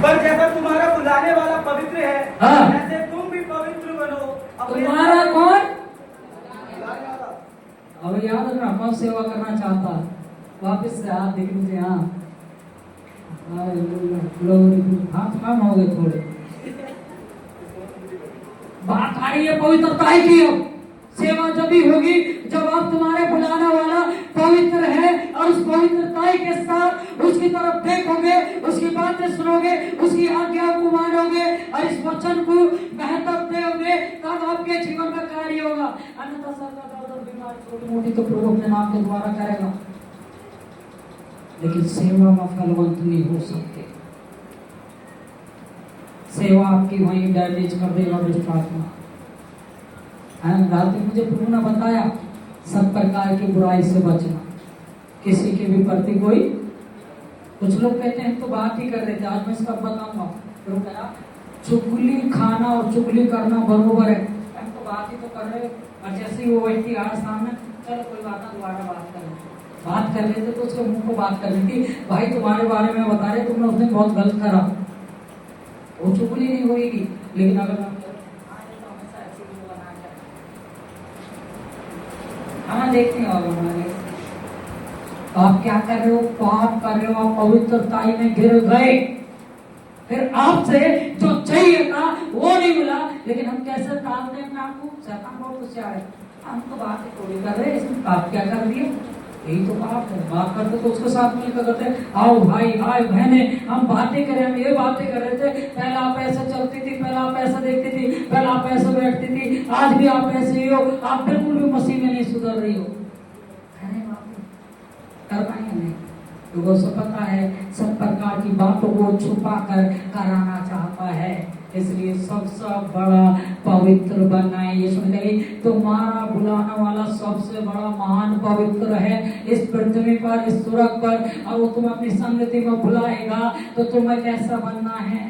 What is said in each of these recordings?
पर जैसा तुम्हारा बुलाने वाला पवित्र है, हाँ। ऐसे तुम भी पवित्र बनो। तुम्हारा कौन? अब याद रखना कौन सेवा करना चाहता है। वापिस से हाथ दिख मुझे। हाँ हाथ कम हो गए थोड़े। बात आ रही है पवित्रता की। अब सेवा जब भी होगी जब आप तुम्हारे बुलाने वाला पवित्र है और उस पवित्रता के साथ उसकी तरफ देखोगे, उसकी बातें सुनोगे, उसकी आज्ञा को मानोगे और इस वचन को महत्व दोगे, तब आपके जीवन में कार्य होगा। अन्यथा सरकार बीमार छोटी मोटी तो प्रभु अपने नाम के द्वारा करेगा, लेकिन सेवा में फलवंत नहीं हो सकते। सेवा आपकी वहीं डैमेज कर देगा। प्रार्थना रात में मुझे प्रभु ने बताया सब प्रकार की बुराई से बचना, किसी के भी प्रति कोई। कुछ लोग कहते हैं तो बात ही कर रहे थे, आज मैं इसका बताऊंगा। प्रभु कहा चुगली खाना और चुगली करना बरोबर है, हम तो बात ही तो कर रहे। और जैसे ही वो व्यक्ति आया सामने, चलो कोई बात ना, दोबारा बात कर रहे थे तो उसके मुंह को बात करनी थी। भाई तुम्हारे बारे में बता रहे, तुमने उस दिन बहुत गलत करा। वो चुगली नहीं होगी, लेकिन अगर हम देखते हैं और आप क्या कर रहे हो, पाप कर रहे हो, आप पवित्रताई में गिर गए। फिर आपसे जो चाहिए था वो नहीं मिला, लेकिन हम कैसे टालते हैं आपको? शैतान बहुत होशियार है। हम तो बात थोड़ी कर रहे, इसमें आप क्या कर दिया? यही तो बात है। बात करते तो उसके साथ मिलकर करते, आओ भाई आओ बहने, हम बातें करें, हम ये बातें कर रहे थे। पहले आप ऐसे चलती थी, पहले आप ऐसे देखती थी, पहले आप ऐसे बैठती थी, आज भी आप ऐसे ही हो। आप बिल्कुल भी मसीह में नहीं सुधर रही हो। कर पाएंगे नहीं, तो वो सब पता है सब प्रकार की बातों को छुपा कर कराना चाहता है। इसलिए सबसे बड़ा पवित्र बनना है। ये सुन गई, तुम्हारा बुलाने वाला सबसे बड़ा महान पवित्र है इस पृथ्वी पर, इस सुरग पर। और वो तुम्हें अपनी संगति में बुलाएगा तो तुम्हें कैसा बनना है?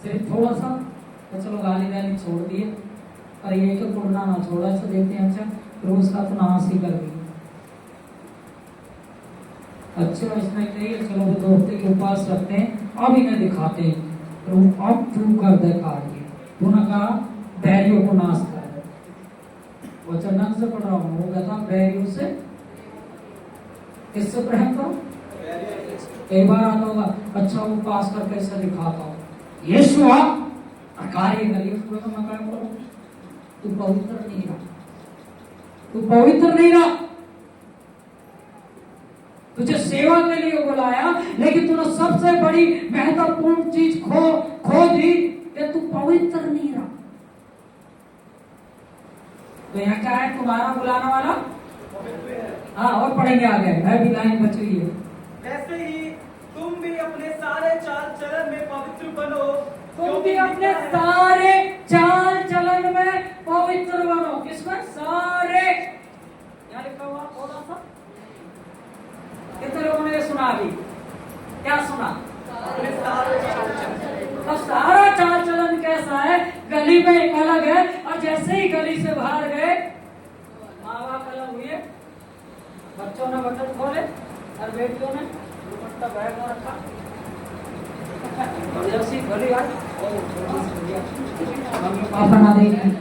सिर्फ थोड़ा सा तो चलो गाली गाली छोड़ दिए, पर ये कि कोरोना ना छोड़ा सा देते हैं। अच्छा रोज का तो नासी कर दी। अच्छा इसमें नहीं है, चलो वो 2 हफ्ते के उपास रखते हैं, अब इन्हें दिखाते हैं। तो अब तू कर दे कार्य, तूने कहा बैरियों को नाश कर। वो चंदन से पढ़ रहा हूँ, वो कहता बैरियों से किससे प्रेम करो? कई बार आता होगा, अच्छा वो पास कर कैसे दिखाता हूँ। यीशु आप कार्य करिए, उसको तो मैं क्या करूँ? तू पवित्र नहीं रहा, तू पवित्र नहीं रहा। तुझे सेवा के लिए बुलाया, लेकिन तूने सबसे बड़ी महत्वपूर्ण चीज खो दी कि तू पवित्र नहीं रहा। तो यहाँ क्या है? तुम्हारा बुलाने वाला हाँ, और पढ़ेंगे आगे, है भी लाइन बच रही है। वैसे ही तुम भी अपने सारे चाल चलन में पवित्र बनो। तुम भी अपने सारे चाल चलन में पवित्र बनो। किसमें? सारे। यहाँ लिखा हुआ थोड़ा सा, कितने लोगों ने सुना? अभी क्या सुना? अब सारा चाल चलन कैसा है? गली में एक अलग है, और जैसे ही गली से बाहर गए माँ बाप अलग हुए, बच्चों ने बटन खोले और बेटियों ने दुपट्टा बैग में रखा। और जैसी गली आई मम्मी पापा ना देखें।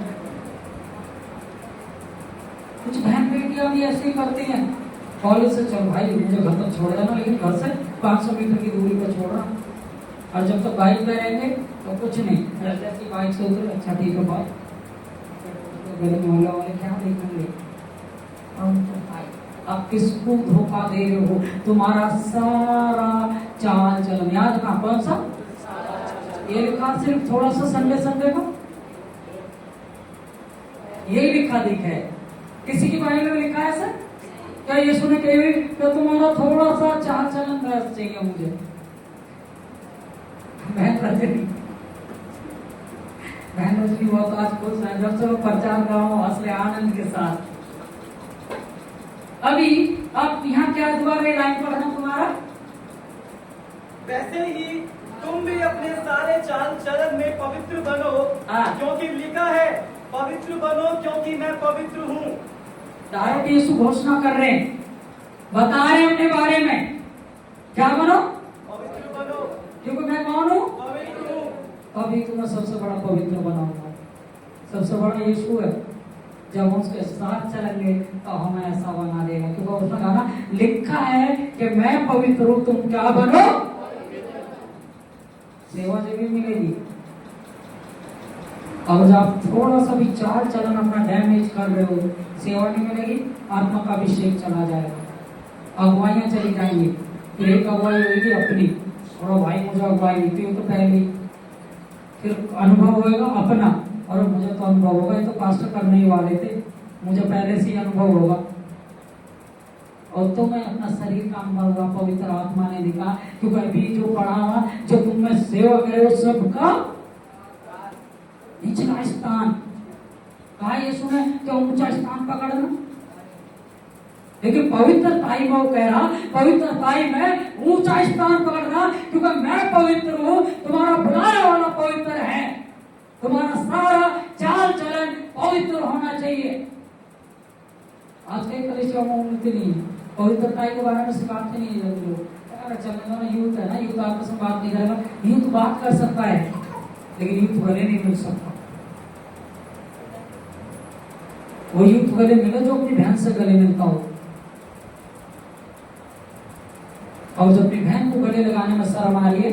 कुछ बहन बेटियां भी ऐसे ही करती हैं। कॉलेज से चल भाई मुझे घर तक छोड़ देना, लेकिन घर से 500 मीटर की दूरी पर छोड़ रहा। और जब तक बाइक पे रहेंगे तो कुछ नहीं, जैसी बाइक से उतरे अच्छा ठीक है बात, मेरे मोहल्ला वाले क्या देखेंगे? आप किसको धोखा दे रहे हो? तुम्हारा सारा चाल चलन याद रखना। कौन सा? ये लिखा सिर्फ थोड़ा सा संडे को ये लिखा दिखा है। किसी की बाइबल में लिखा है सर? क्या यीशु ने कही तो तुम्हारा थोड़ा सा चाल चलन व्यस्त चाहिए मुझे? बहन रजनी बहुत आज खुश है जब से वो प्रचार कर रहा हूँ असली आनंद के साथ। अभी अब यहाँ क्या दोबारा लाइन पढ़ना तुम्हारा? वैसे ही तुम भी अपने सारे चाल चलन में पवित्र बनो, क्योंकि लिखा है पवित्र बनो क्योंकि मैं पवित्र हूँ। डायरेक्ट यीशु घोषणा कर रहे हैं, बता रहे हैं अपने बारे में। क्या बनो? पवित्र बनो क्योंकि मैं कौन हूँ? पवित्र हूँ। अभी तुम्हें सबसे बड़ा पवित्र बनाऊंगा। सबसे बड़ा यीशु है। जब हम उसके साथ चलेंगे तो हमें ऐसा बना देगा, क्योंकि उसने कहा लिखा है कि मैं पवित्र हूँ, तुम क्या बनो? सेवा जब भी मिलेगी। और जब आप थोड़ा सा भी चाल चलन अपना डैमेज कर रहे हो, सेवा नहीं मिलेगी, आत्मा का अभिषेक चला जाएगा, अगुवाइयां चली जाएंगी। फिर एक अगुवाई होगी अपनी, और भाई मुझे अगुवाई थी तो पहले, फिर अनुभव होगा अपना, और मुझे तो अनुभव होगा, ये तो पास्टर करने ही वाले थे, मुझे पहले से ही अनुभव होगा। और तो मैं अपना शरीर का अनुभव हुआ, पवित्र आत्मा ने लिखा, क्योंकि अभी जो पढ़ा हुआ, जो तुम में सेवा करे वो सबका निचला स्थान कहा यीशु ने, क्या ऊंचा स्थान पकड़ना? लेकिन पवित्रताई में वो कह रहा, पवित्रताई में ऊंचा स्थान पकड़ना, क्योंकि मैं पवित्र हूँ, तुम्हारा बुलाने वाला पवित्र है, तुम्हारा सारा चाल चलन पवित्र होना चाहिए। आज कई कलीसियाओं में उन्नति नहीं है, पवित्रताई के बारे में सिखाते नहीं है लोग। चलने वाला यूथ है ना, यूथ आपस में बात नहीं करेगा, यूथ बात कर सकता है लेकिन यूथ गले नहीं मिल सकता। वो यूथ गले मिले जो अपनी बहन से गले मिलता हो, और जब अपनी बहन को गले लगाने में शर्म आ रही है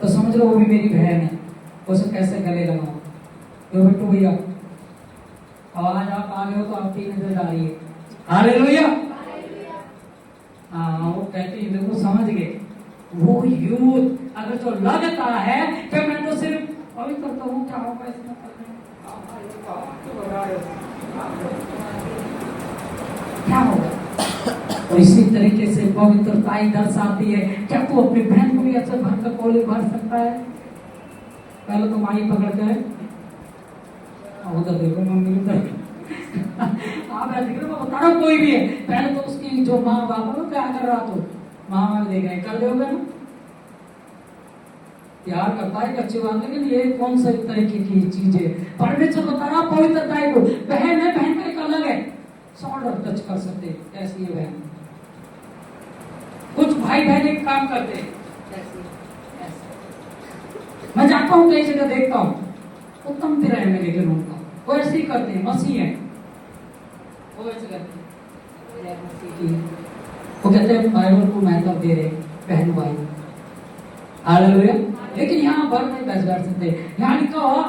तो समझ लो वो भी मेरी बहन है, उसे कैसे गले लगाओ। तो बिट्टू भैया आवाज आप आगे हो तो आपकी नजर आ रही है। हालेलुया। हाँ, वो कहते हैं देखो समझ गए। वो यूथ अगर जो लगता है कि मैं तो सिर्फ अभी करता हूँ, क्या होगा इसमें, क्या होगा? और इसी तरीके से पवित्रता दर्शाती है, क्या तू अपनी बहन को भी अच्छा भर का कोली भर सकता है? पहले तो माई पकड़ के उधर देखो, मम्मी उधर आप ऐसे मैं बता रहा हूँ, कोई भी है, पहले तो उसकी जो माँ बाप है क्या कर रहा, तो माँ देख रहे कर दोगे ना, प्यार करता है अच्छी बात, लेकिन ये कौन सा तरीके की चीज है? परमेश्वर बता रहा पवित्रता को, बहन है, बहन का एक अलग है, शोल्डर टच कर सकते, कैसी है बहन। कुछ भाई बहन एक काम करते, मैं जाता हूँ कई जगह देखता हूँ, उत्तम किराए में लेकर उनका वो ऐसे ही करते हैं, मसीह है वो ऐसे करते हैं, वो कहते हैं बाइबल को महत्व दे रहे बहन भाई। हालेलुया। लेकिन यहाँ पर नहीं बैठ सकते, यहाँ लिखा हुआ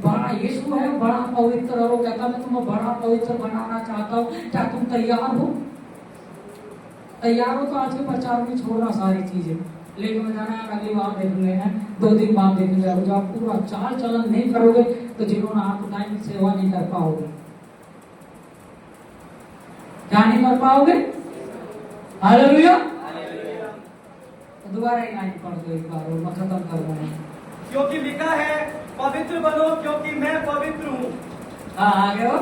बड़ा यीशु है, बड़ा पवित्र, और वो कहता मैं तुम्हें बड़ा पवित्र बनाना चाहता हूँ, क्या तुम तैयार हो? तैयार हो तो आज के प्रचार में छोड़ना सारी चीजें, लेकिन मैं जाना है अगली बार देखेंगे, 2 दिन बाद देखेंगे। जब आप पूरा चाल चलन नहीं करोगे तो जिन्होंने हाथ उठाए सेवा नहीं कर पाओगे। क्या नहीं कर पाओगे? हालेलुया। दोबारा एक लाइन पढ़ दो एक बार, मैं खत्म कर दूंगा। क्योंकि लिखा है पवित्र बनो क्योंकि मैं पवित्र हूँ। हाँ आगे हो।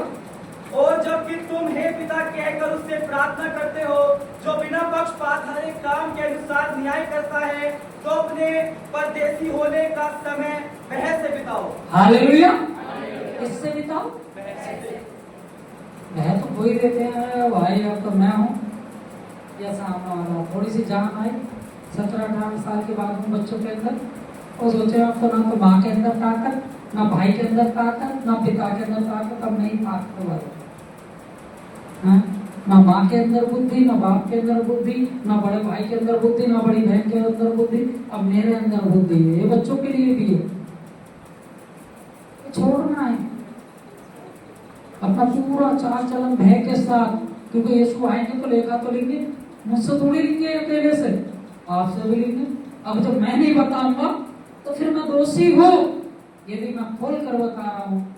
और जबकि तुम हे पिता कहकर उससे प्रार्थना करते हो, जो बिना पक्षपात हर एक काम के अनुसार न्याय करता है, तो अपने परदेसी होने का समय वह से बिताओ। हालेलुया। किससे बिताओ? वह तो कोई देते हैं भाई, अब तो मैं हूँ या सामने वाला। थोड़ी सी जान आई 17-18 साल के बाद उन बच्चों के अंदर, वो सोचे आप तो ना तो माँ के अंदर ताकत, ना भाई के अंदर ताकत, ना पिता के अंदर ताकत, अब नहीं ताकत वाले, ना माँ के अंदर बुद्धि, ना बाप के अंदर बुद्धि, ना बड़े भाई के अंदर बुद्धि, ना बड़ी बहन के अंदर बुद्धि, अब मेरे अंदर बुद्धि है। ये बच्चों के लिए भी है, छोड़ना है अपना पूरा चाल चलन भय के साथ, क्योंकि यीशु आएंगे तो लेखा तो लेंगे, मुझसे थोड़ी लेंगे अकेले से, आपसे भी लेंगे। अब जब मैं नहीं बताऊंगा तो फिर मैं दोषी हूँ, ये भी मैं खोल कर बता रहा हूँ।